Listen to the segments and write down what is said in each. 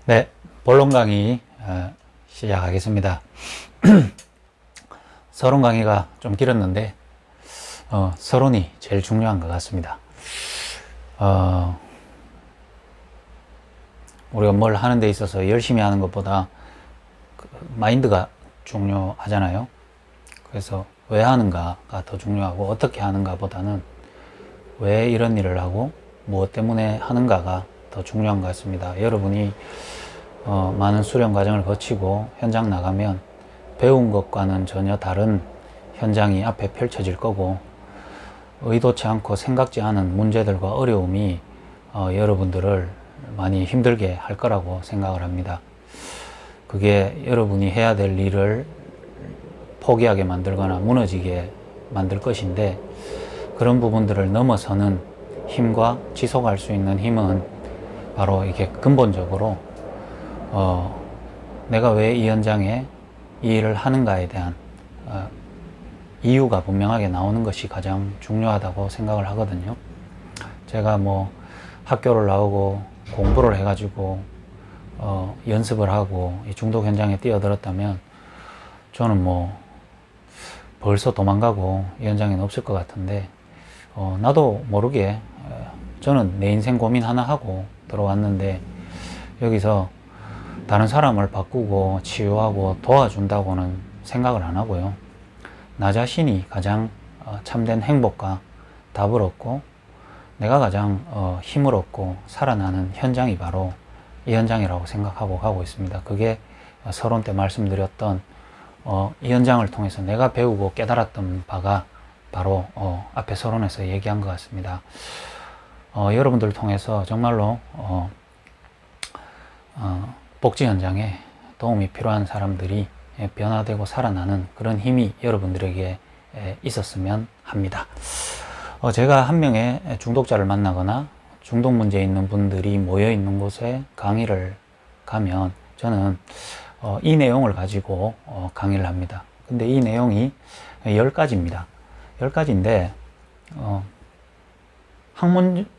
네, 본론 강의 시작하겠습니다. 서론 강의가 좀 길었는데 서론이 제일 중요한 것 같습니다. 우리가 뭘 하는 데 있어서 열심히 하는 것보다 마인드가 중요하잖아요. 그래서 왜 하는가가 더 중요하고 어떻게 하는가 보다는 왜 이런 일을 하고 무엇 때문에 하는가가 더 중요한 것 같습니다. 여러분이 많은 수련 과정을 거치고 현장 나가면 배운 것과는 전혀 다른 현장이 앞에 펼쳐질 거고, 의도치 않고 생각지 않은 문제들과 어려움이 여러분들을 많이 힘들게 할 거라고 생각을 합니다. 그게 여러분이 해야 될 일을 포기하게 만들거나 무너지게 만들 것인데, 그런 부분들을 넘어서는 힘과 지속할 수 있는 힘은 바로 이게 근본적으로 내가 왜 이 현장에 이 일을 하는가에 대한 이유가 분명하게 나오는 것이 가장 중요하다고 생각을 하거든요. 제가 뭐 학교를 나오고 공부를 해가지고 연습을 하고 이 중독 현장에 뛰어들었다면 저는 뭐 벌써 도망가고 이 현장에는 없을 것 같은데, 나도 모르게 저는 내 인생 고민 하나 하고 들어왔는데, 여기서 다른 사람을 바꾸고 치유하고 도와준다고는 생각을 안 하고요. 나 자신이 가장 참된 행복과 답을 얻고 내가 가장 힘을 얻고 살아나는 현장이 바로 이 현장이라고 생각하고 가고 있습니다. 그게 서론 때 말씀드렸던 이 현장을 통해서 내가 배우고 깨달았던 바가 바로 앞에 서론에서 얘기한 것 같습니다. 여러분들을 통해서 정말로 복지 현장에 도움이 필요한 사람들이 변화되고 살아나는 그런 힘이 여러분들에게 있었으면 합니다. 제가 한 명의 중독자를 만나거나 중독 문제에 있는 분들이 모여 있는 곳에 강의를 가면 저는 이 내용을 가지고 강의를 합니다. 근데 이 내용이 10가지입니다. 10가지인데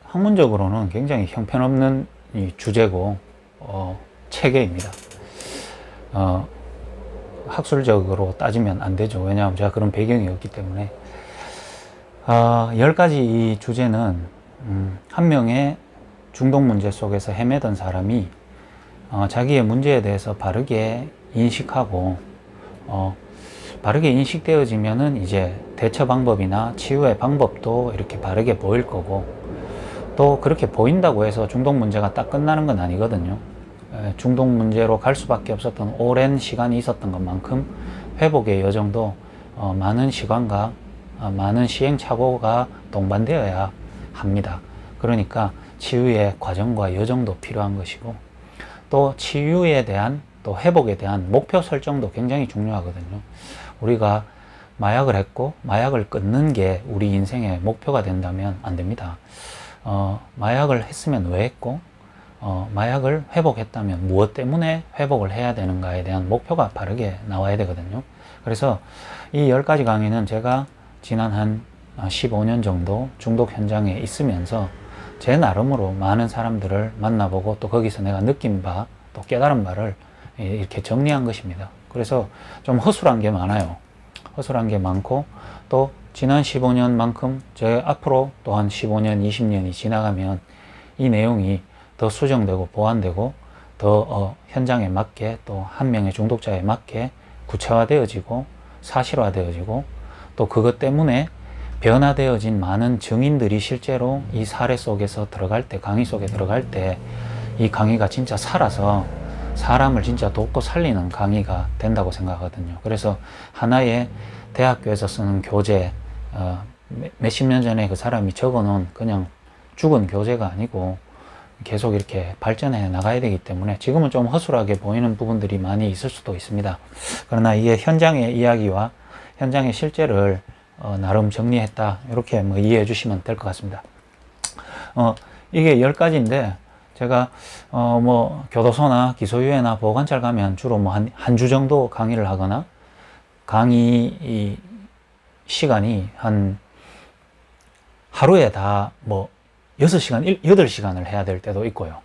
학문적으로는 굉장히 형편없는 주제고 체계입니다. 학술적으로 따지면 안 되죠. 왜냐하면 제가 그런 배경이 없기 때문에. 10가지 이 주제는 한 명의 중독 문제 속에서 헤매던 사람이 자기의 문제에 대해서 바르게 인식하고 바르게 인식되어지면은 이제 대처 방법이나 치유의 방법도 이렇게 바르게 보일 거고, 또 그렇게 보인다고 해서 중독 문제가 딱 끝나는 건 아니거든요. 중독 문제로 갈 수밖에 없었던 오랜 시간이 있었던 것만큼 회복의 여정도 많은 시간과 많은 시행착오가 동반되어야 합니다. 그러니까 치유의 과정과 여정도 필요한 것이고, 또 치유에 대한 또 회복에 대한 목표 설정도 굉장히 중요하거든요. 우리가 마약을 했고 마약을 끊는 게 우리 인생의 목표가 된다면 안 됩니다. 마약을 했으면 왜 했고, 마약을 회복했다면 무엇 때문에 회복을 해야 되는가에 대한 목표가 바르게 나와야 되거든요. 그래서 이 10가지 강의는 제가 지난 한 15년 정도 중독 현장에 있으면서 제 나름으로 많은 사람들을 만나보고 또 거기서 내가 느낀 바, 또 깨달은 바를 이렇게 정리한 것입니다. 그래서 좀 허술한 게 많아요. 허술한 게 많고, 또 지난 15년만큼 제 앞으로 또 한 15년, 20년이 지나가면 이 내용이 더 수정되고 보완되고 더 현장에 맞게, 또 한 명의 중독자에 맞게 구체화되어지고 사실화되어지고, 또 그것 때문에 변화되어진 많은 증인들이 실제로 이 사례 속에서 들어갈 때, 강의 속에 들어갈 때 이 강의가 진짜 살아서 사람을 진짜 돕고 살리는 강의가 된다고 생각하거든요. 그래서 하나의 대학교에서 쓰는 교재, 몇십 년 전에 그 사람이 적어놓은 그냥 죽은 교재가 아니고 계속 이렇게 발전해 나가야 되기 때문에 지금은 좀 허술하게 보이는 부분들이 많이 있을 수도 있습니다. 그러나 이게 현장의 이야기와 현장의 실제를 나름 정리했다, 이렇게 뭐 이해해 주시면 될 것 같습니다. 이게 10가지인데 제가 뭐 교도소나 기소유예나 보호관찰 가면 주로 뭐 한 주 정도 강의를 하거나, 강의 시간이 한 하루에 다 뭐 6시간, 8시간을 해야 될 때도 있고요.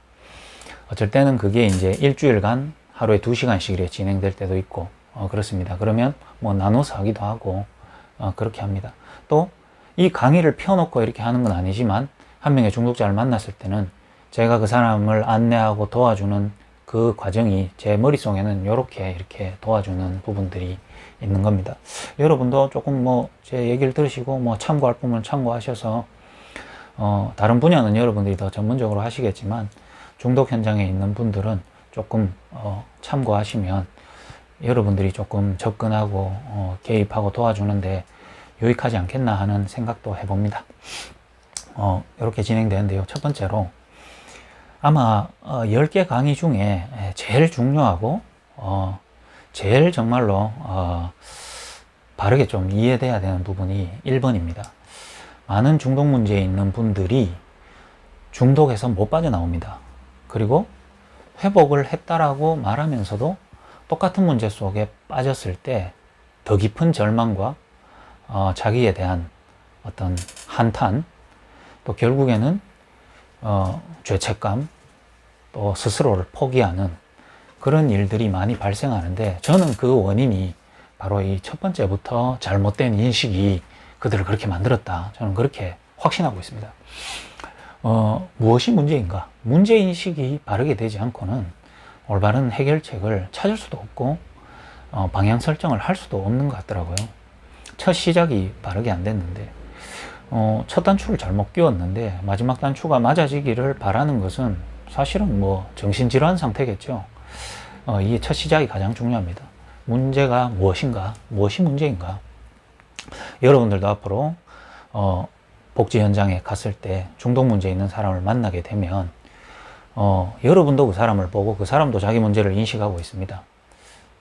어쩔 때는 그게 이제 일주일간 하루에 2시간씩 이렇게 진행될 때도 있고, 그렇습니다. 그러면 뭐 나눠서 하기도 하고, 그렇게 합니다. 또 이 강의를 펴놓고 이렇게 하는 건 아니지만, 한 명의 중독자를 만났을 때는 제가 그 사람을 안내하고 도와주는 그 과정이 제 머릿속에는 이렇게 도와주는 부분들이 있는 겁니다. 여러분도 조금 뭐 제 얘기를 들으시고 뭐 참고할 부분은 참고하셔서, 다른 분야는 여러분들이 더 전문적으로 하시겠지만, 중독 현장에 있는 분들은 조금 참고하시면 여러분들이 조금 접근하고 개입하고 도와주는데 유익하지 않겠나 하는 생각도 해봅니다. 이렇게 진행되는데요. 첫 번째로, 아마 10개 강의 중에 제일 중요하고 제일 정말로 바르게 좀 이해돼야 되는 부분이 1번입니다. 많은 중독 문제에 있는 분들이 중독에서 못 빠져나옵니다. 그리고 회복을 했다라고 말하면서도 똑같은 문제 속에 빠졌을 때 더 깊은 절망과 자기에 대한 어떤 한탄, 또 결국에는 죄책감, 또 스스로를 포기하는 그런 일들이 많이 발생하는데, 저는 그 원인이 바로 이 첫 번째부터 잘못된 인식이 그들을 그렇게 만들었다, 저는 그렇게 확신하고 있습니다. 무엇이 문제인가? 문제인식이 바르게 되지 않고는 올바른 해결책을 찾을 수도 없고 방향 설정을 할 수도 없는 것 같더라고요. 첫 시작이 바르게 안 됐는데, 첫 단추를 잘못 끼웠는데 마지막 단추가 맞아지기를 바라는 것은 사실은 뭐 정신질환 상태겠죠. 이게 첫 시작이 가장 중요합니다. 문제가 무엇인가? 무엇이 문제인가? 여러분들도 앞으로 복지 현장에 갔을 때 중독 문제 있는 사람을 만나게 되면 여러분도 그 사람을 보고 그 사람도 자기 문제를 인식하고 있습니다.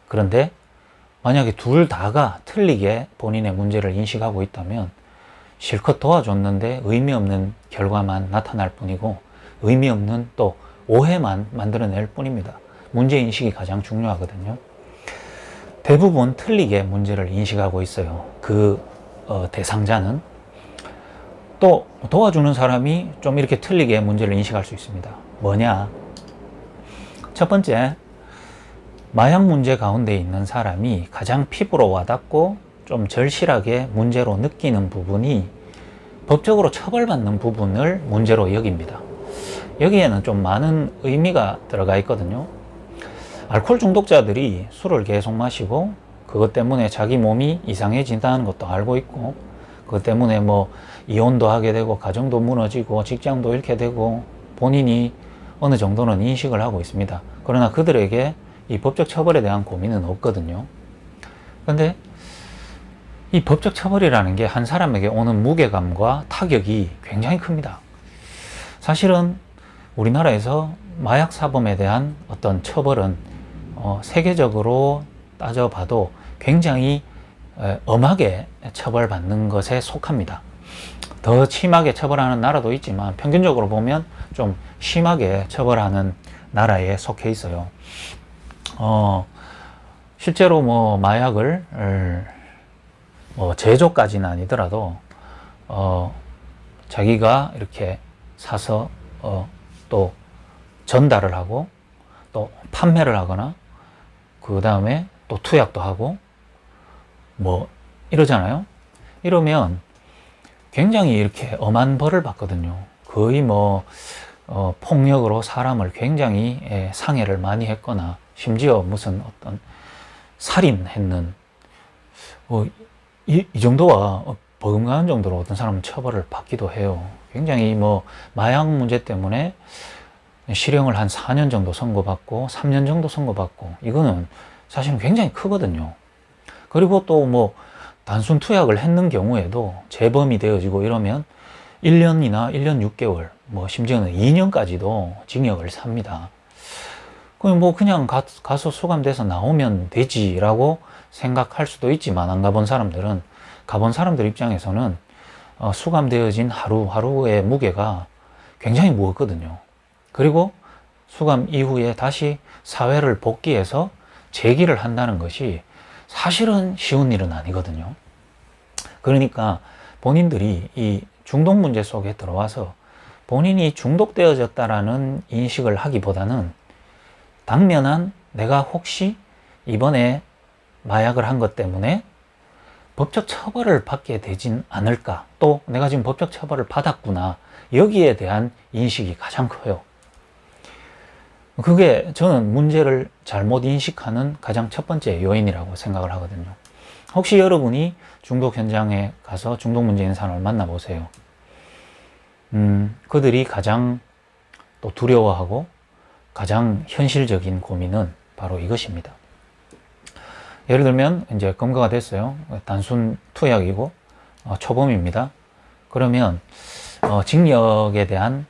그런데 만약에 둘 다가 틀리게 본인의 문제를 인식하고 있다면 실컷 도와줬는데 의미 없는 결과만 나타날 뿐이고 의미 없는 또 오해만 만들어낼 뿐입니다. 문제인식이 가장 중요하거든요. 대부분 틀리게 문제를 인식하고 있어요. 그 대상자는. 또 도와주는 사람이 좀 이렇게 틀리게 문제를 인식할 수 있습니다. 뭐냐? 첫 번째, 마약 문제 가운데 있는 사람이 가장 피부로 와닿고 좀 절실하게 문제로 느끼는 부분이 법적으로 처벌받는 부분을 문제로 여깁니다. 여기에는 좀 많은 의미가 들어가 있거든요. 알코올 중독자들이 술을 계속 마시고 그것 때문에 자기 몸이 이상해진다는 것도 알고 있고, 그것 때문에 뭐 이혼도 하게 되고 가정도 무너지고 직장도 잃게 되고 본인이 어느 정도는 인식을 하고 있습니다. 그러나 그들에게 이 법적 처벌에 대한 고민은 없거든요. 그런데 이 법적 처벌이라는 게 한 사람에게 오는 무게감과 타격이 굉장히 큽니다. 사실은 우리나라에서 마약 사범에 대한 어떤 처벌은 세계적으로 따져봐도 굉장히 엄하게 처벌받는 것에 속합니다. 더 심하게 처벌하는 나라도 있지만 평균적으로 보면 좀 심하게 처벌하는 나라에 속해 있어요. 실제로 뭐 마약을 제조까지는 아니더라도 자기가 이렇게 사서 또 전달을 하고 또 판매를 하거나 그 다음에 또 투약도 하고 뭐 이러잖아요. 이러면 굉장히 이렇게 엄한 벌을 받거든요. 거의 뭐 폭력으로 사람을 굉장히 상해를 많이 했거나 심지어 무슨 어떤 살인했는 이 정도와 버금가는 정도로 어떤 사람은 처벌을 받기도 해요. 굉장히 뭐 마약 문제 때문에 실형을 한 4년 정도 선고받고 3년 정도 선고받고, 이거는 사실은 굉장히 크거든요. 그리고 또 뭐 단순 투약을 했는 경우에도 재범이 되어지고 이러면 1년이나 1년 6개월, 뭐 심지어는 2년까지도 징역을 삽니다. 그럼 뭐 그냥 가서 수감돼서 나오면 되지라고 생각할 수도 있지만, 안 가본 사람들은, 가본 사람들 입장에서는 수감되어진 하루하루의 무게가 굉장히 무겁거든요. 그리고 수감 이후에 다시 사회를 복귀해서 재기를 한다는 것이 사실은 쉬운 일은 아니거든요. 그러니까 본인들이 이 중독 문제 속에 들어와서 본인이 중독되어졌다라는 인식을 하기보다는 당면한 내가 혹시 이번에 마약을 한 것 때문에 법적 처벌을 받게 되진 않을까, 또 내가 지금 법적 처벌을 받았구나, 여기에 대한 인식이 가장 커요. 그게 저는 문제를 잘못 인식하는 가장 첫 번째 요인이라고 생각을 하거든요. 혹시 여러분이 중독 현장에 가서 중독 문제 있는 사람을 만나보세요. 그들이 가장 또 두려워하고 가장 현실적인 고민은 바로 이것입니다. 예를 들면 이제 검거가 됐어요. 단순 투약이고 초범입니다. 그러면 징역에 대한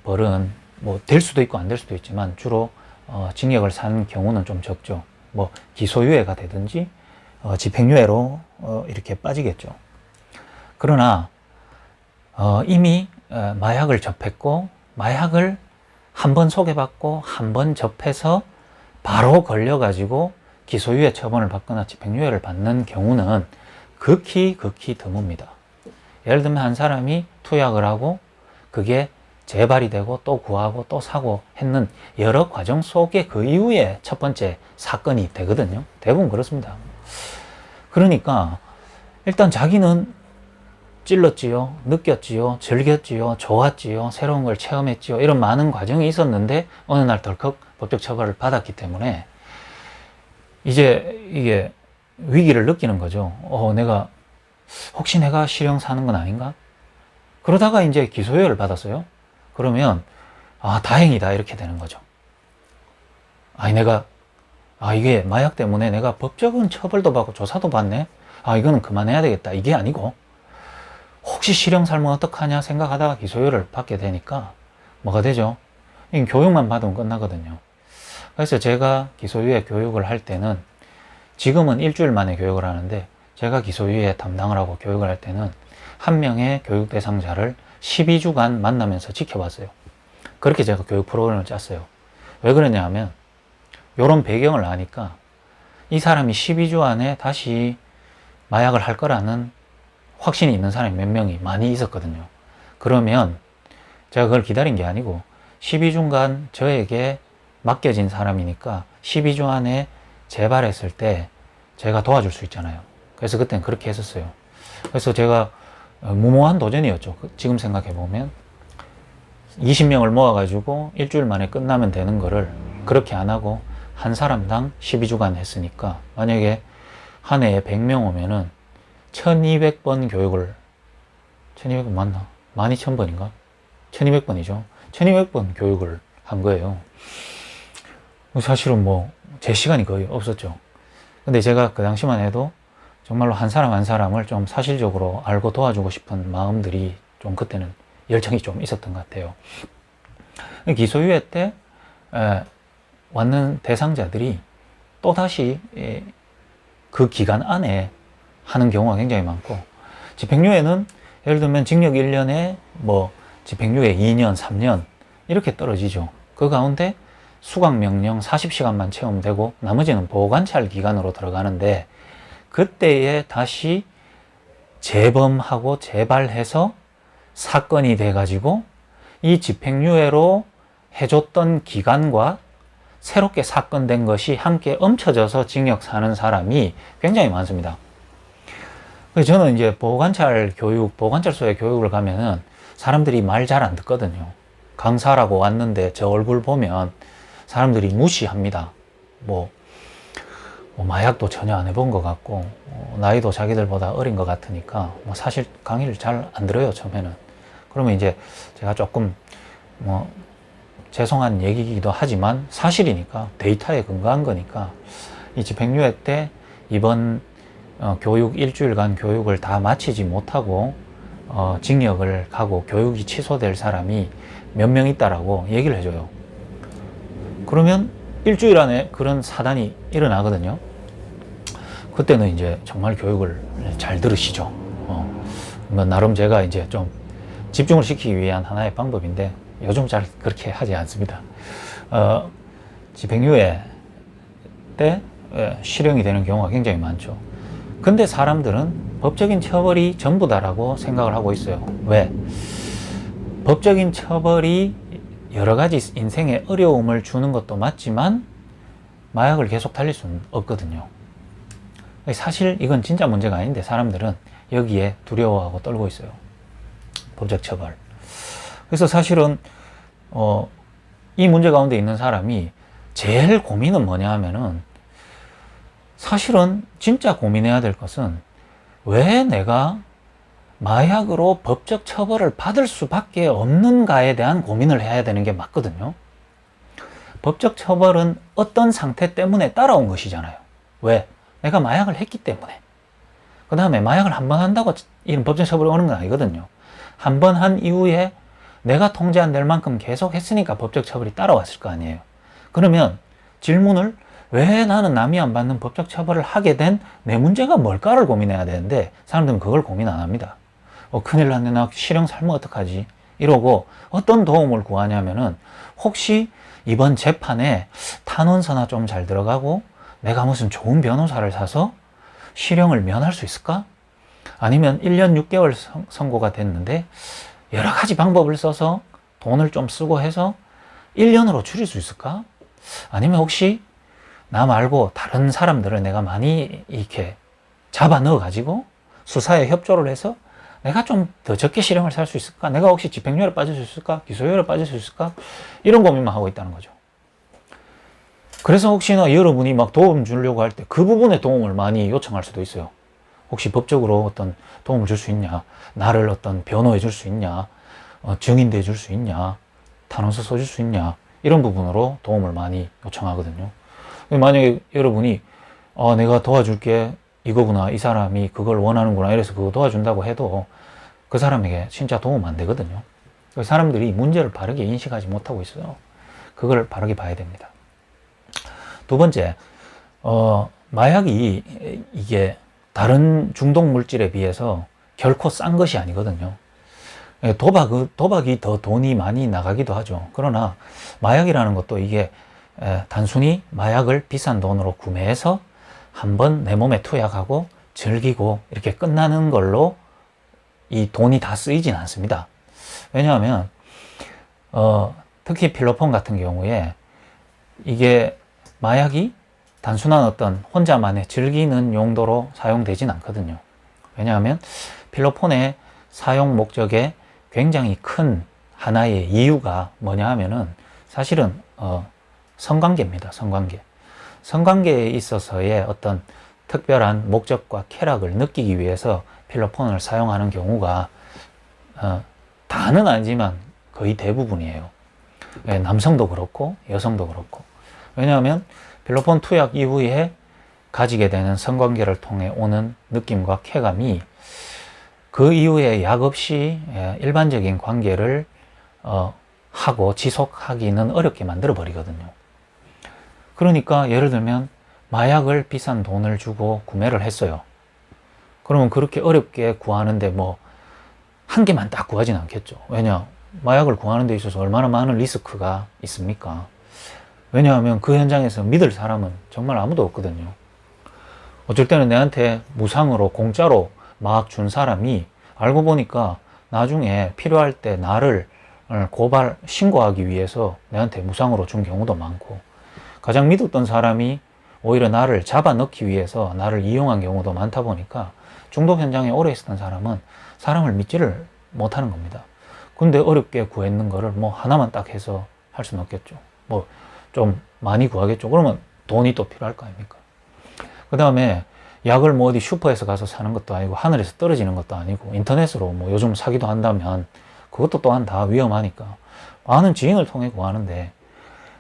벌은 뭐 될 수도 있고 안 될 수도 있지만 주로 징역을 산 경우는 좀 적죠. 뭐 기소유예가 되든지 집행유예로 이렇게 빠지겠죠. 그러나 이미 마약을 접했고 마약을 한 번 소개받고 한 번 접해서 바로 걸려가지고 기소유예 처분을 받거나 집행유예를 받는 경우는 극히 드뭅니다. 예를 들면 한 사람이 투약을 하고 그게 재발이 되고 또 구하고 또 사고 했는 여러 과정 속에 그 이후에 첫 번째 사건이 되거든요. 대부분 그렇습니다. 그러니까 일단 자기는 찔렀지요, 느꼈지요, 즐겼지요, 좋았지요, 새로운 걸 체험했지요, 이런 많은 과정이 있었는데 어느 날 덜컥 법적 처벌을 받았기 때문에 이제 이게 위기를 느끼는 거죠. 혹시 내가 실형 사는 건 아닌가? 그러다가 이제 기소유예를 받았어요. 그러면 다행이다, 이렇게 되는 거죠. 이게 마약 때문에 내가 법적인 처벌도 받고 조사도 받네. 이거는 그만해야 되겠다, 이게 아니고 혹시 실형 살면 어떡하냐 생각하다가 기소유예를 받게 되니까 뭐가 되죠? 교육만 받으면 끝나거든요. 그래서 제가 기소유예 교육을 할 때는, 지금은 일주일 만에 교육을 하는데 제가 기소유예 담당을 하고 교육을 할 때는 한 명의 교육 대상자를 12주간 만나면서 지켜봤어요. 그렇게 제가 교육 프로그램을 짰어요. 왜 그러냐 하면 이런 배경을 아니까 이 사람이 12주 안에 다시 마약을 할 거라는 확신이 있는 사람이 몇 명이 많이 있었거든요. 그러면 제가 그걸 기다린 게 아니고 12주간 저에게 맡겨진 사람이니까 12주 안에 재발했을 때 제가 도와줄 수 있잖아요. 그래서 그때는 그렇게 했었어요. 그래서 제가 무모한 도전이었죠. 지금 생각해보면 20명을 모아가지고 일주일 만에 끝나면 되는 거를 그렇게 안 하고 한 사람당 12주간 했으니까 만약에 한 해에 100명 오면은 1200번 교육을, 1200번 맞나? 12000번인가? 1200번이죠. 1200번 교육을 한 거예요. 사실은 제 시간이 거의 없었죠. 근데 제가 그 당시만 해도 정말로 한 사람 한 사람을 좀 사실적으로 알고 도와주고 싶은 마음들이 좀 그때는 열정이 좀 있었던 것 같아요. 기소유예 때 왔는 대상자들이 또다시 그 기간 안에 하는 경우가 굉장히 많고, 집행유예는 예를 들면 징역 1년에 집행유예 2년, 3년 이렇게 떨어지죠. 그 가운데 수강명령 40시간만 채우면 되고 나머지는 보관찰 기간으로 들어가는데, 그때에 다시 재범하고 재발해서 사건이 돼가지고 이 집행유예로 해줬던 기간과 새롭게 사건된 것이 함께 얹혀져서 징역 사는 사람이 굉장히 많습니다. 그래서 저는 이제 보관찰소에 교육을 가면은 사람들이 말 잘 안 듣거든요. 강사라고 왔는데 저 얼굴 보면 사람들이 무시합니다. 마약도 전혀 안 해본 것 같고, 나이도 자기들보다 어린 것 같으니까, 사실 강의를 잘 안 들어요, 처음에는. 그러면 이제 제가 조금, 죄송한 얘기이기도 하지만 사실이니까, 데이터에 근거한 거니까, 이 집행유예 때 이번 교육 일주일간 교육을 다 마치지 못하고, 징역을 가고 교육이 취소될 사람이 몇 명 있다라고 얘기를 해줘요. 그러면 일주일 안에 그런 사단이 일어나거든요. 그때는 이제 정말 교육을 잘 들으시죠. 나름 제가 이제 좀 집중을 시키기 위한 하나의 방법인데 요즘 잘 그렇게 하지 않습니다. 집행유예 때 실형이 되는 경우가 굉장히 많죠. 근데 사람들은 법적인 처벌이 전부다라고 생각을 하고 있어요. 왜? 법적인 처벌이 여러 가지 인생에 어려움을 주는 것도 맞지만 마약을 계속 달릴 수는 없거든요. 사실 이건 진짜 문제가 아닌데 사람들은 여기에 두려워하고 떨고 있어요. 법적 처벌. 그래서 사실은 이 문제 가운데 있는 사람이 제일 고민은 뭐냐 하면은, 사실은 진짜 고민해야 될 것은 왜 내가 마약으로 법적 처벌을 받을 수밖에 없는가에 대한 고민을 해야 되는 게 맞거든요. 법적 처벌은 어떤 상태 때문에 따라온 것이잖아요. 왜? 내가 마약을 했기 때문에. 그 다음에 마약을 한 번 한다고 이런 법적 처벌이 오는 건 아니거든요. 한 번 한 이후에 내가 통제 안 될 만큼 계속 했으니까 법적 처벌이 따라왔을 거 아니에요. 그러면 질문을, 왜 나는 남이 안 받는 법적 처벌을 하게 된 내 문제가 뭘까를 고민해야 되는데, 사람들은 그걸 고민 안 합니다. 큰일 났네, 나 실형 살면 어떡하지? 이러고 어떤 도움을 구하냐면은, 혹시 이번 재판에 탄원서나 좀 잘 들어가고 내가 무슨 좋은 변호사를 사서 실형을 면할 수 있을까? 아니면 1년 6개월 선고가 됐는데 여러 가지 방법을 써서 돈을 좀 쓰고 해서 1년으로 줄일 수 있을까? 아니면 혹시 나 말고 다른 사람들을 내가 많이 이렇게 잡아 넣어 가지고 수사에 협조를 해서 내가 좀 더 적게 실형을 살 수 있을까? 내가 혹시 집행유예로 빠질 수 있을까? 기소유예로 빠질 수 있을까? 이런 고민만 하고 있다는 거죠. 그래서 혹시나 여러분이 막 도움 주려고 할 때 그 부분에 도움을 많이 요청할 수도 있어요. 혹시 법적으로 어떤 도움을 줄 수 있냐? 나를 어떤 변호해 줄 수 있냐? 증인돼 줄 수 있냐? 탄원서 써줄 수 있냐? 이런 부분으로 도움을 많이 요청하거든요. 만약에 여러분이 내가 도와줄게, 이거구나, 이 사람이 그걸 원하는구나, 이래서 그거 도와준다고 해도 그 사람에게 진짜 도움 안 되거든요. 사람들이 문제를 바르게 인식하지 못하고 있어요. 그걸 바르게 봐야 됩니다. 두 번째, 마약이 이게 다른 중독 물질에 비해서 결코 싼 것이 아니거든요. 도박이 더 돈이 많이 나가기도 하죠. 그러나 마약이라는 것도 이게 단순히 마약을 비싼 돈으로 구매해서 한번 내 몸에 투약하고 즐기고 이렇게 끝나는 걸로 이 돈이 다 쓰이진 않습니다. 왜냐하면 특히 필로폰 같은 경우에 이게 마약이 단순한 어떤 혼자만의 즐기는 용도로 사용되진 않거든요. 왜냐하면 필로폰의 사용 목적에 굉장히 큰 하나의 이유가 뭐냐 하면은, 사실은 성관계입니다. 성관계. 성관계에 있어서의 어떤 특별한 목적과 쾌락을 느끼기 위해서 필로폰을 사용하는 경우가 다는 아니지만 거의 대부분이에요. 남성도 그렇고 여성도 그렇고. 왜냐하면 필로폰 투약 이후에 가지게 되는 성관계를 통해 오는 느낌과 쾌감이 그 이후에 약 없이 일반적인 관계를 하고 지속하기는 어렵게 만들어 버리거든요. 그러니까 예를 들면 마약을 비싼 돈을 주고 구매를 했어요. 그러면 그렇게 어렵게 구하는데 뭐 한 개만 딱 구하진 않겠죠. 왜냐? 마약을 구하는 데 있어서 얼마나 많은 리스크가 있습니까? 왜냐하면 그 현장에서 믿을 사람은 정말 아무도 없거든요. 어쩔 때는 내한테 무상으로 공짜로 막 준 사람이 알고 보니까 나중에 필요할 때 나를 신고하기 위해서 내한테 무상으로 준 경우도 많고, 가장 믿었던 사람이 오히려 나를 잡아 넣기 위해서 나를 이용한 경우도 많다 보니까 중독 현장에 오래 있었던 사람은 사람을 믿지를 못하는 겁니다. 근데 어렵게 구했는 거를 뭐 하나만 딱 해서 할 수는 없겠죠. 뭐 좀 많이 구하겠죠. 그러면 돈이 또 필요할 거 아닙니까? 그 다음에 약을 뭐 어디 슈퍼에서 가서 사는 것도 아니고 하늘에서 떨어지는 것도 아니고 인터넷으로 뭐 요즘 사기도 한다면 그것도 또한 다 위험하니까 많은 지인을 통해 구하는데,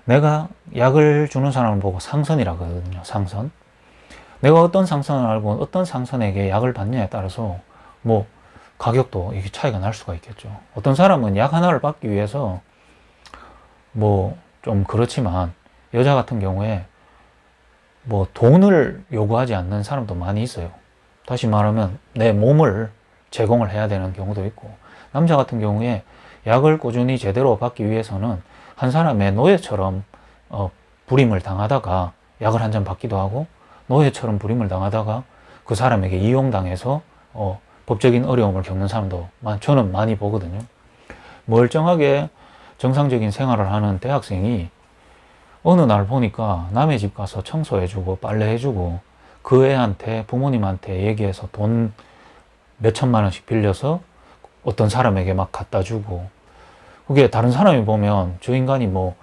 내가 약을 주는 사람을 보고 상선이라고 하거든요. 상선. 내가 어떤 상선을 알고 어떤 상선에게 약을 받느냐에 따라서 뭐 가격도 이게 차이가 날 수가 있겠죠. 어떤 사람은 약 하나를 받기 위해서 뭐 좀 그렇지만 여자 같은 경우에 뭐 돈을 요구하지 않는 사람도 많이 있어요. 다시 말하면 내 몸을 제공을 해야 되는 경우도 있고, 남자 같은 경우에 약을 꾸준히 제대로 받기 위해서는 한 사람의 노예처럼 불임을 당하다가 약을 한 잔 받기도 하고, 노예처럼 불임을 당하다가 그 사람에게 이용당해서 법적인 어려움을 겪는 사람도 저는 많이 보거든요. 멀쩡하게 정상적인 생활을 하는 대학생이 어느 날 보니까 남의 집 가서 청소해주고 빨래해주고 그 애한테 부모님한테 얘기해서 돈 몇천만 원씩 빌려서 어떤 사람에게 막 갖다 주고, 그게 다른 사람이 보면 저 인간이 뭐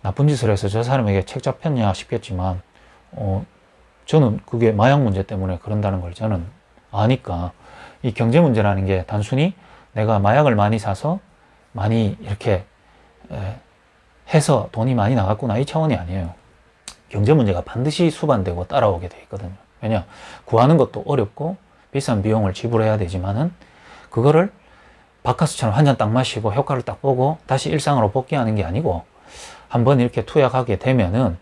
나쁜 짓을 해서 저 사람에게 책 잡혔냐 싶겠지만 저는 그게 마약 문제 때문에 그런다는 걸 저는 아니까, 이 경제 문제라는 게 단순히 내가 마약을 많이 사서 많이 이렇게 해서 돈이 많이 나갔구나 이 차원이 아니에요. 경제 문제가 반드시 수반되고 따라오게 돼 있거든요. 왜냐, 구하는 것도 어렵고 비싼 비용을 지불해야 되지만은 그거를 바카스처럼 한 잔 딱 마시고 효과를 딱 보고 다시 일상으로 복귀하는 게 아니고, 한번 이렇게 투약하게 되면은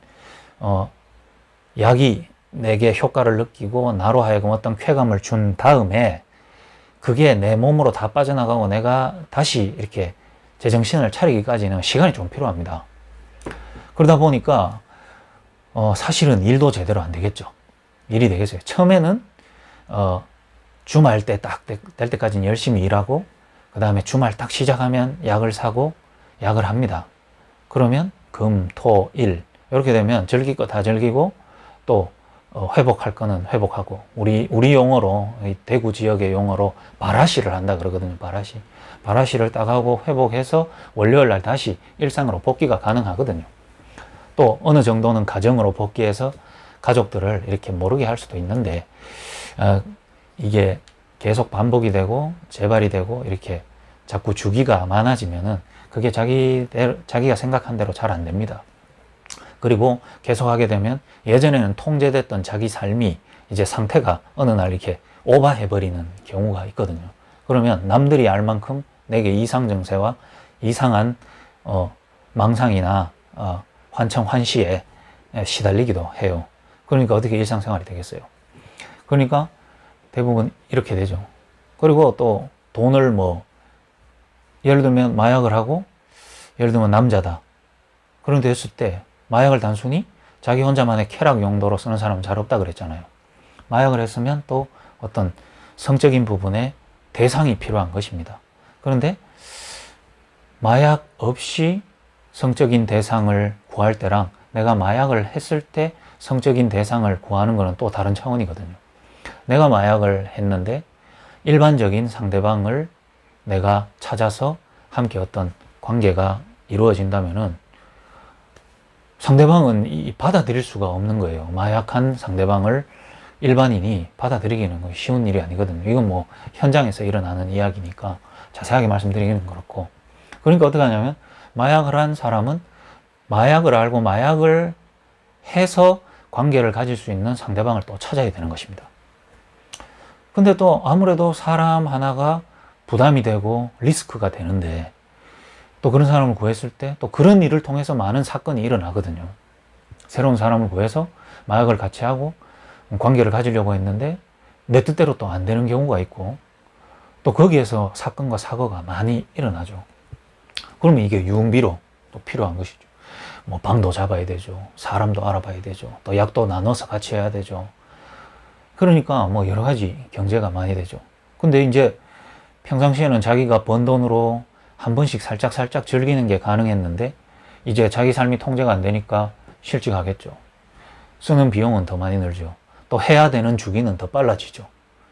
약이 내게 효과를 느끼고 나로 하여금 어떤 쾌감을 준 다음에 그게 내 몸으로 다 빠져나가고 내가 다시 이렇게 제정신을 차리기까지는 시간이 좀 필요합니다. 그러다 보니까 사실은 일도 제대로 안 되겠죠. 일이 되겠어요. 처음에는 주말 때 딱 될 때까지는 열심히 일하고, 그 다음에 주말 딱 시작하면 약을 사고 약을 합니다. 그러면 금, 토, 일 이렇게 되면 즐길 거 다 즐기고 또 회복할 거는 회복하고, 우리 용어로, 대구 지역의 용어로 바라시를 한다 그러거든요. 바라시를 딱 하고 회복해서 월요일 날 다시 일상으로 복귀가 가능하거든요. 또 어느 정도는 가정으로 복귀해서 가족들을 이렇게 모르게 할 수도 있는데, 이게 계속 반복이 되고 재발이 되고 이렇게 자꾸 주기가 많아지면은 그게 자기가 생각한 대로 잘 안 됩니다. 그리고 계속 하게 되면 예전에는 통제됐던 자기 삶이 이제 상태가 어느 날 이렇게 오버해버리는 경우가 있거든요. 그러면 남들이 알 만큼 내게 이상 증세와 이상한 망상이나 환청환시에 시달리기도 해요. 그러니까 어떻게 일상생활이 되겠어요? 그러니까 대부분 이렇게 되죠. 그리고 또 돈을 예를 들면 마약을 하고, 예를 들면 남자다. 그런 데 했을 때 마약을 단순히 자기 혼자만의 쾌락 용도로 쓰는 사람은 잘 없다 그랬잖아요. 마약을 했으면 또 어떤 성적인 부분에 대상이 필요한 것입니다. 그런데 마약 없이 성적인 대상을 구할 때랑 내가 마약을 했을 때 성적인 대상을 구하는 것은 또 다른 차원이거든요. 내가 마약을 했는데 일반적인 상대방을 내가 찾아서 함께 어떤 관계가 이루어진다면은 상대방은 받아들일 수가 없는 거예요. 마약한 상대방을 일반인이 받아들이기는 쉬운 일이 아니거든요. 이건 현장에서 일어나는 이야기니까 자세하게 말씀드리기는 그렇고. 그러니까 어떻게 하냐면, 마약을 한 사람은 마약을 알고 마약을 해서 관계를 가질 수 있는 상대방을 또 찾아야 되는 것입니다. 근데 또 아무래도 사람 하나가 부담이 되고 리스크가 되는데, 또 그런 사람을 구했을 때 또 그런 일을 통해서 많은 사건이 일어나거든요. 새로운 사람을 구해서 마약을 같이 하고 관계를 가지려고 했는데 내 뜻대로 또 안 되는 경우가 있고, 또 거기에서 사건과 사고가 많이 일어나죠. 그러면 이게 유흥비로 또 필요한 것이죠. 방도 잡아야 되죠. 사람도 알아봐야 되죠. 또 약도 나눠서 같이 해야 되죠. 그러니까 여러 가지 경제가 많이 되죠. 근데 이제 평상시에는 자기가 번 돈으로 한 번씩 살짝 즐기는 게 가능했는데, 이제 자기 삶이 통제가 안 되니까 실직하겠죠. 쓰는 비용은 더 많이 늘죠. 또 해야 되는 주기는 더 빨라지죠.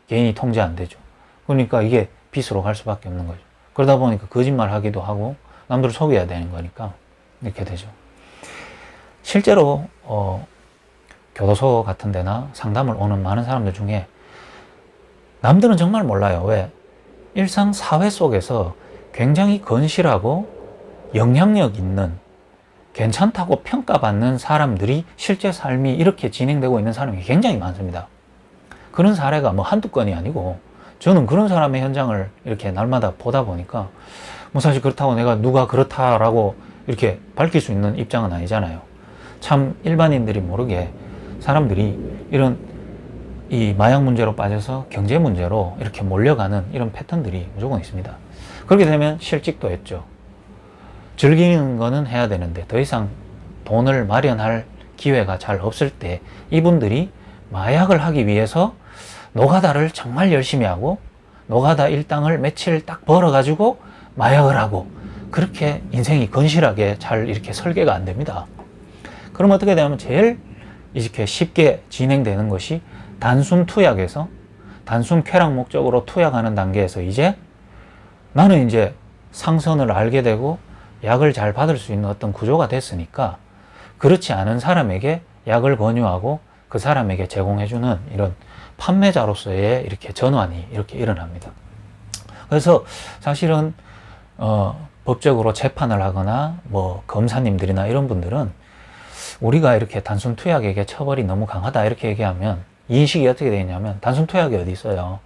개인이 통제 안 되죠. 그러니까 이게 빚으로 갈 수밖에 없는 거죠. 그러다 보니까 거짓말 하기도 하고 남들을 속여야 되는 거니까 이렇게 되죠. 실제로 교도소 같은 데나 상담을 오는 많은 사람들 중에 남들은 정말 몰라요. 왜? 일상 사회 속에서 굉장히 건실하고 영향력 있는, 괜찮다고 평가받는 사람들이 실제 삶이 이렇게 진행되고 있는 사람이 굉장히 많습니다. 그런 사례가 한두 건이 아니고, 저는 그런 사람의 현장을 이렇게 날마다 보다 보니까 사실 그렇다고 내가 누가 그렇다라고 이렇게 밝힐 수 있는 입장은 아니잖아요. 참 일반인들이 모르게 사람들이 이런 이 마약 문제로 빠져서 경제 문제로 이렇게 몰려가는 이런 패턴들이 무조건 있습니다. 그렇게 되면 실직도 했죠. 즐기는 거는 해야 되는데 더 이상 돈을 마련할 기회가 잘 없을 때 이분들이 마약을 하기 위해서 노가다를 정말 열심히 하고, 노가다 일당을 며칠 딱 벌어가지고 마약을 하고, 그렇게 인생이 건실하게 잘 이렇게 설계가 안 됩니다. 그럼 어떻게 되냐면 제일 이렇게 쉽게 진행되는 것이 단순 투약에서 단순 쾌락 목적으로 투약하는 단계에서 이제 나는 이제 상선을 알게 되고 약을 잘 받을 수 있는 어떤 구조가 됐으니까 그렇지 않은 사람에게 약을 권유하고 그 사람에게 제공해주는 이런 판매자로서의 이렇게 전환이 이렇게 일어납니다. 그래서 사실은 법적으로 재판을 하거나 뭐 검사님들이나 이런 분들은 우리가 이렇게 단순 투약에게 처벌이 너무 강하다 이렇게 얘기하면 인식이 어떻게 되냐면 단순 투약이 어디 있어요?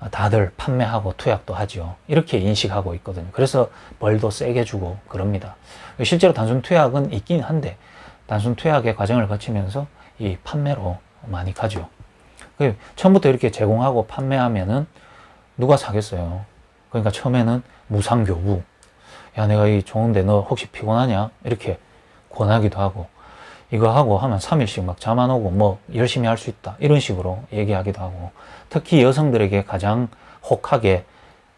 다들 판매하고 투약도 하죠. 이렇게 인식하고 있거든요. 그래서 벌도 세게 주고 그럽니다. 실제로 단순 투약은 있긴 한데 단순 투약의 과정을 거치면서 이 판매로 많이 가죠. 처음부터 이렇게 제공하고 판매하면은 누가 사겠어요? 그러니까 처음에는 무상교부. 야, 내가 이 좋은데 너 혹시 피곤하냐? 이렇게 권하기도 하고, 이거 하고 하면 3일씩 막 잠 안 오고 뭐 열심히 할 수 있다. 이런 식으로 얘기하기도 하고, 특히 여성들에게 가장 혹하게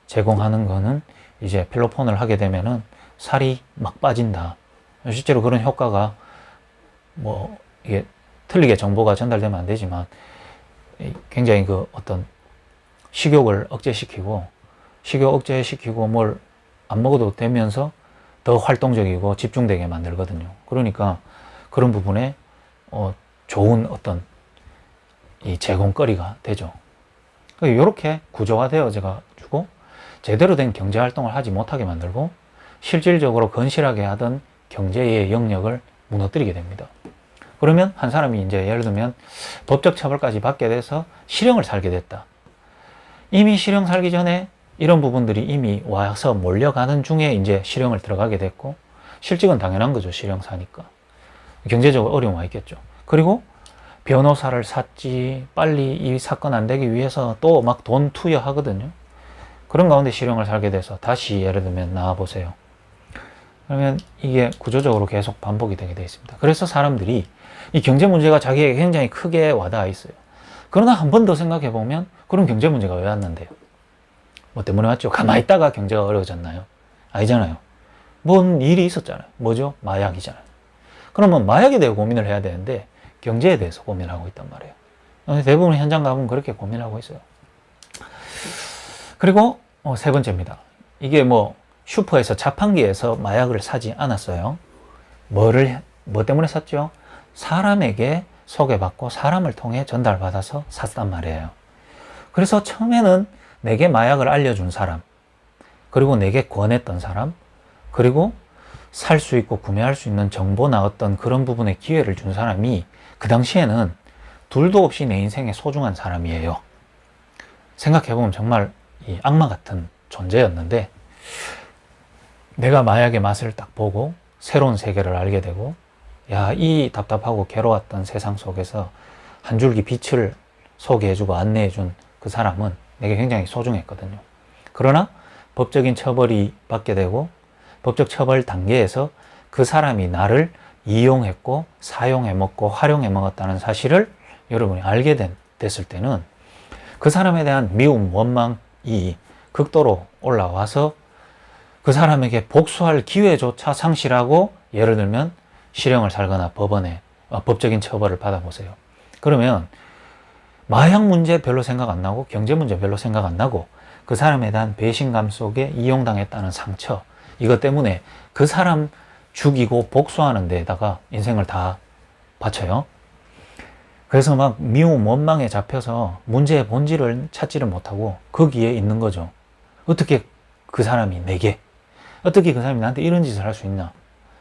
제공하는 거는 이제 필로폰을 하게 되면은 살이 막 빠진다. 실제로 그런 효과가 뭐 이게 틀리게 정보가 전달되면 안 되지만 굉장히 그 어떤 식욕을 억제시키고 뭘 안 먹어도 되면서 더 활동적이고 집중되게 만들거든요. 그러니까 그런 부분에 좋은 어떤 이 제공거리가 되죠. 이렇게 구조화되어져 가지고 제대로 된 경제 활동을 하지 못하게 만들고 실질적으로 건실하게 하던 경제의 영역을 무너뜨리게 됩니다. 그러면 한 사람이 이제 예를 들면 법적 처벌까지 받게 돼서 실형을 살게 됐다. 이미 실형 살기 전에 이런 부분들이 이미 와서 몰려가는 중에 이제 실형을 들어가게 됐고, 실직은 당연한 거죠. 실형 사니까. 경제적으로 어려움 와 있겠죠. 그리고 변호사를 샀지, 빨리 이 사건 안 되기 위해서 또 막 돈 투여하거든요. 그런 가운데 실형을 살게 돼서 다시 예를 들면 나와보세요. 그러면 이게 구조적으로 계속 반복이 되게 되어 있습니다. 그래서 사람들이 이 경제 문제가 자기에게 굉장히 크게 와닿아 있어요. 그러나 한 번 더 생각해 보면 그럼 경제 문제가 왜 왔는데요? 뭐 때문에 왔죠? 가만히 있다가 경제가 어려워졌나요? 아니잖아요. 뭔 일이 있었잖아요. 뭐죠? 마약이잖아요. 그러면 마약에 대해 고민을 해야 되는데 경제에 대해서 고민하고 있단 말이에요. 대부분 현장 가보면 그렇게 고민하고 있어요. 그리고 세 번째입니다. 이게 뭐 슈퍼에서 자판기에서 마약을 사지 않았어요. 뭐 때문에 샀죠? 사람에게 소개받고 사람을 통해 전달받아서 샀단 말이에요. 그래서 처음에는 내게 마약을 알려준 사람, 그리고 내게 권했던 사람, 그리고 살 수 있고 구매할 수 있는 정보나 어떤 그런 부분에 기회를 준 사람이 그 당시에는 둘도 없이 내 인생에 소중한 사람이에요. 생각해보면 정말 이 악마 같은 존재였는데 내가 마약의 맛을 딱 보고 새로운 세계를 알게 되고, 야, 이 답답하고 괴로웠던 세상 속에서 한 줄기 빛을 소개해주고 안내해준 그 사람은 내게 굉장히 소중했거든요. 그러나 법적인 처벌이 받게 되고 법적 처벌 단계에서 그 사람이 나를 이용했고 사용해 먹고 활용해 먹었다는 사실을 여러분이 알게 됐을 때는 그 사람에 대한 미움, 원망이 극도로 올라와서 그 사람에게 복수할 기회조차 상실하고 예를 들면 실형을 살거나 법원에 법적인 처벌을 받아보세요. 그러면 마약 문제 별로 생각 안 나고 경제 문제 별로 생각 안 나고 그 사람에 대한 배신감 속에 이용당했다는 상처, 이것 때문에 그 사람 죽이고 복수하는 데에다가 인생을 다 바쳐요. 그래서 막 미움, 원망에 잡혀서 문제의 본질을 찾지를 못하고 거기에 있는 거죠. 어떻게 그 사람이 내게, 어떻게 그 사람이 나한테 이런 짓을 할 수 있나?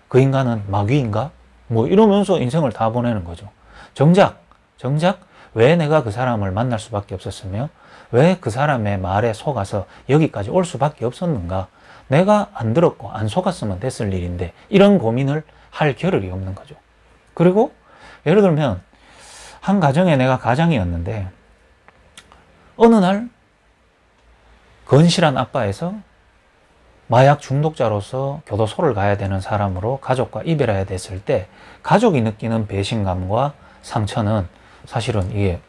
그 인간은 마귀인가? 뭐 이러면서 인생을 다 보내는 거죠. 정작 왜 내가 그 사람을 만날 수밖에 없었으며 왜 그 사람의 말에 속아서 여기까지 올 수밖에 없었는가? 내가 안 들었고 안 속았으면 됐을 일인데 이런 고민을 할 겨를이 없는 거죠. 그리고 예를 들면 한 가정에 내가 가장이었는데 어느 날 건실한 아빠에서 마약 중독자로서 교도소를 가야 되는 사람으로 가족과 이별해야 됐을 때 가족이 느끼는 배신감과 상처는 사실은 이게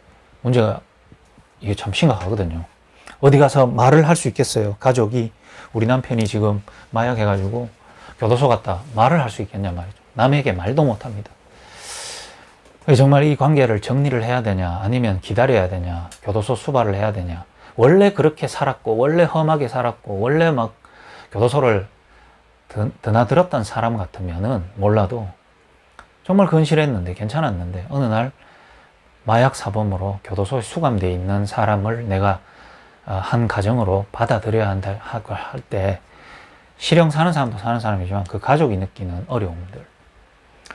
문제가 이게 참 심각하거든요. 어디 가서 말을 할 수 있겠어요? 가족이 우리 남편이 지금 마약 해가지고 교도소 갔다 말을 할 수 있겠냐 말이죠. 남에게 말도 못 합니다. 정말 이 관계를 정리를 해야 되냐, 아니면 기다려야 되냐, 교도소 수발을 해야 되냐. 원래 그렇게 살았고, 원래 험하게 살았고, 원래 막 교도소를 드나들었던 사람 같으면은 몰라도 정말 건실했는데, 괜찮았는데, 어느 날 마약 사범으로 교도소에 수감되어 있는 사람을 내가 한 가정으로 받아들여야 한다 할 때, 실형 사는 사람도 사는 사람이지만 그 가족이 느끼는 어려움들,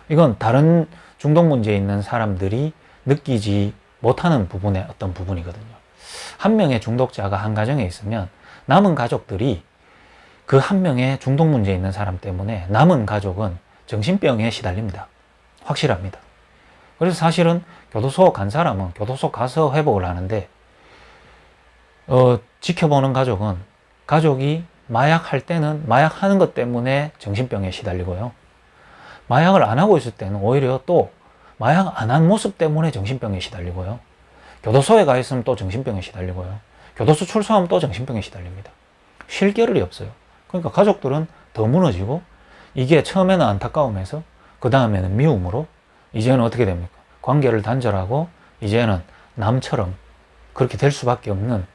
이건 다른 중독 문제에 있는 사람들이 느끼지 못하는 부분의 어떤 부분이거든요. 한 명의 중독자가 한 가정에 있으면 남은 가족들이 그 한 명의 중독 문제에 있는 사람 때문에 남은 가족은 정신병에 시달립니다. 확실합니다. 그래서 사실은 교도소 간 사람은 교도소 가서 회복을 하는데, 지켜보는 가족이 마약 할 때는 마약 하는 것 때문에 정신병에 시달리고요. 마약을 안 하고 있을 때는 오히려 또 마약 안 한 모습 때문에 정신병에 시달리고요. 교도소에 가 있으면 또 정신병에 시달리고요. 교도소 출소하면 또 정신병에 시달립니다. 쉴 겨를이 없어요. 그러니까 가족들은 더 무너지고, 이게 처음에는 안타까움에서 그 다음에는 미움으로, 이제는 어떻게 됩니까? 관계를 단절하고 이제는 남처럼 그렇게 될 수밖에 없는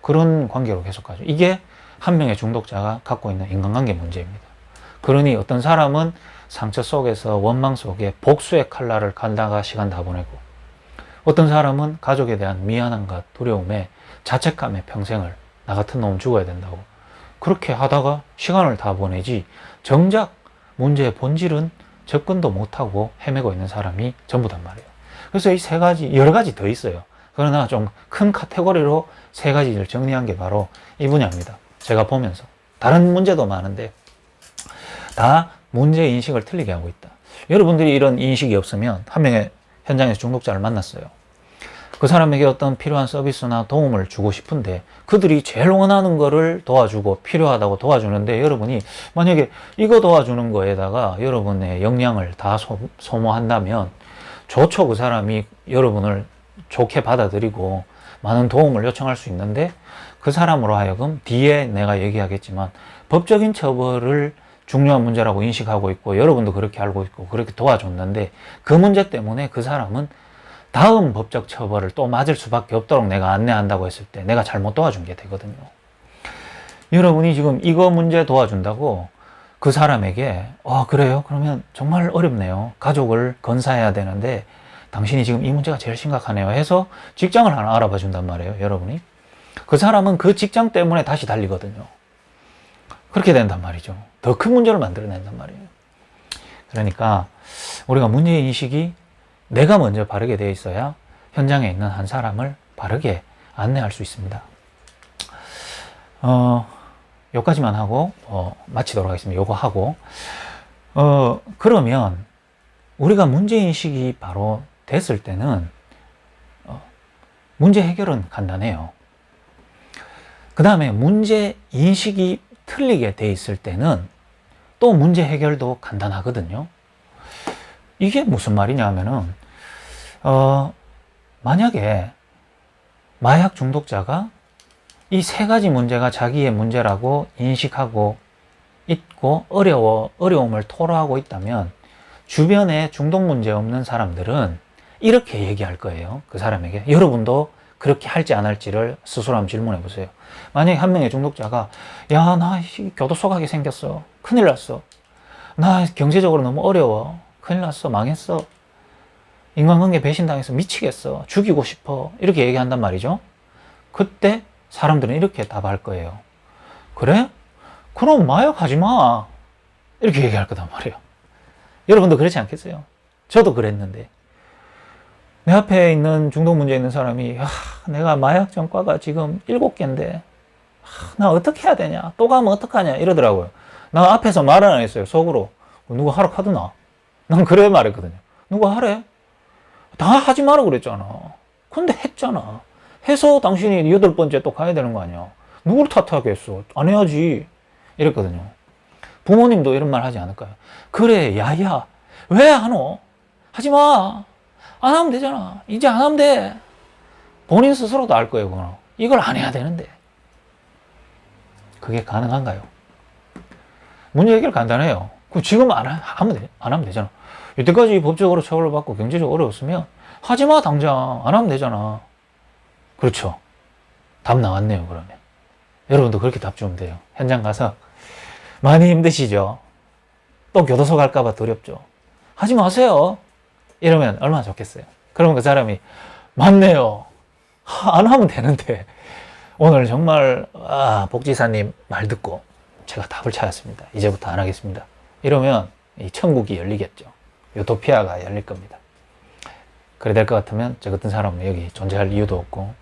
그런 관계로 계속 가죠. 이게 한 명의 중독자가 갖고 있는 인간관계 문제입니다. 그러니 어떤 사람은 상처 속에서, 원망 속에 복수의 칼날을 갈다가 시간 다 보내고, 어떤 사람은 가족에 대한 미안함과 두려움에 자책감에 평생을, 나 같은 놈 죽어야 된다고 그렇게 하다가 시간을 다 보내지, 정작 문제의 본질은 접근도 못하고 헤매고 있는 사람이 전부단 말이에요. 그래서 이 세 가지, 여러 가지 더 있어요. 그러나 좀 큰 카테고리로 세 가지를 정리한 게 바로 이 분야입니다. 제가 보면서 다른 문제도 많은데 다 문제 인식을 틀리게 하고 있다. 여러분들이 이런 인식이 없으면, 한 명의 현장에서 중독자를 만났어요. 그 사람에게 어떤 필요한 서비스나 도움을 주고 싶은데 그들이 제일 원하는 거를 도와주고 필요하다고 도와주는데, 여러분이 만약에 이거 도와주는 거에다가 여러분의 역량을 다 소모한다면 좋죠. 그 사람이 여러분을 좋게 받아들이고 많은 도움을 요청할 수 있는데, 그 사람으로 하여금 뒤에 내가 얘기하겠지만 법적인 처벌을 중요한 문제라고 인식하고 있고, 여러분도 그렇게 알고 있고 그렇게 도와줬는데, 그 문제 때문에 그 사람은 다음 법적 처벌을 또 맞을 수밖에 없도록 내가 안내한다고 했을 때 내가 잘못 도와준 게 되거든요. 여러분이 지금 이거 문제 도와준다고 그 사람에게 그래요? 그러면 정말 어렵네요. 가족을 건사해야 되는데 당신이 지금 이 문제가 제일 심각하네요 해서 직장을 하나 알아봐 준단 말이에요. 여러분이. 그 사람은 그 직장 때문에 다시 달리거든요. 그렇게 된단 말이죠. 더 큰 문제를 만들어낸단 말이에요. 그러니까 우리가 문제인식이 내가 먼저 바르게 되어 있어야 현장에 있는 한 사람을 바르게 안내할 수 있습니다. 여기까지만 하고 마치도록 하겠습니다. 요거 하고 그러면 우리가 문제인식이 바로 됐을 때는 문제 해결은 간단해요. 그 다음에 문제인식이 틀리게 돼 있을 때는 또 문제 해결도 간단하거든요. 이게 무슨 말이냐 하면은 만약에 마약 중독자가 이 세 가지 문제가 자기의 문제라고 인식하고 있고 어려움을 토로하고 있다면, 주변에 중독 문제 없는 사람들은 이렇게 얘기할 거예요. 그 사람에게. 여러분도 그렇게 할지 안 할지를 스스로 한번 질문해 보세요. 만약에 한 명의 중독자가 야, 나 교도소 가게 생겼어. 큰일 났어. 나 경제적으로 너무 어려워. 큰일 났어. 망했어. 인간관계 배신당해서 미치겠어. 죽이고 싶어. 이렇게 얘기한단 말이죠. 그때 사람들은 이렇게 답할 거예요. 그래? 그럼 마약 하지 마. 이렇게 얘기할 거단 말이에요. 여러분도 그렇지 않겠어요? 저도 그랬는데. 내 앞에 있는 중독 문제 있는 사람이 내가 마약 전과가 지금 7개인데 나 어떻게 해야 되냐? 또 가면 어떡하냐? 이러더라고요. 나 앞에서 말은 안 했어요. 속으로. 누가 하라 카드나? 난 그래 말했거든요. 누가 하래? 다 하지 마라 그랬잖아. 근데 했잖아. 해서 당신이 8번째 또 가야 되는 거 아니야. 누굴 탓하겠어? 안 해야지. 이랬거든요. 부모님도 이런 말 하지 않을까요? 그래, 야야. 왜 안 오? 하지 마. 안 하면 되잖아. 이제 안 하면 돼. 본인 스스로도 알 거예요, 그거는. 이걸 안 해야 되는데. 그게 가능한가요? 문제 해결 간단해요. 지금 안 하면 되잖아. 이때까지 법적으로 처벌받고 경제적으로 어려웠으면 하지 마, 당장. 안 하면 되잖아. 그렇죠. 답 나왔네요, 그러면. 여러분도 그렇게 답 주면 돼요. 현장 가서 많이 힘드시죠? 또 교도소 갈까봐 두렵죠? 하지 마세요. 이러면 얼마나 좋겠어요. 그러면 그 사람이 맞네요. 안 하면 되는데. 오늘 정말 복지사님 말 듣고 제가 답을 찾았습니다. 이제부터 안 하겠습니다. 이러면 이 천국이 열리겠죠. 유토피아가 열릴 겁니다. 그래 될 것 같으면 저 같은 사람은 여기 존재할 이유도 없고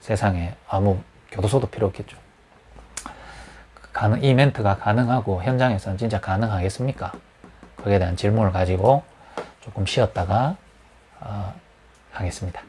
세상에 아무 교도소도 필요 없겠죠. 이 멘트가 가능하고 현장에서는 진짜 가능하겠습니까? 거기에 대한 질문을 가지고 조금 쉬었다가 하겠습니다.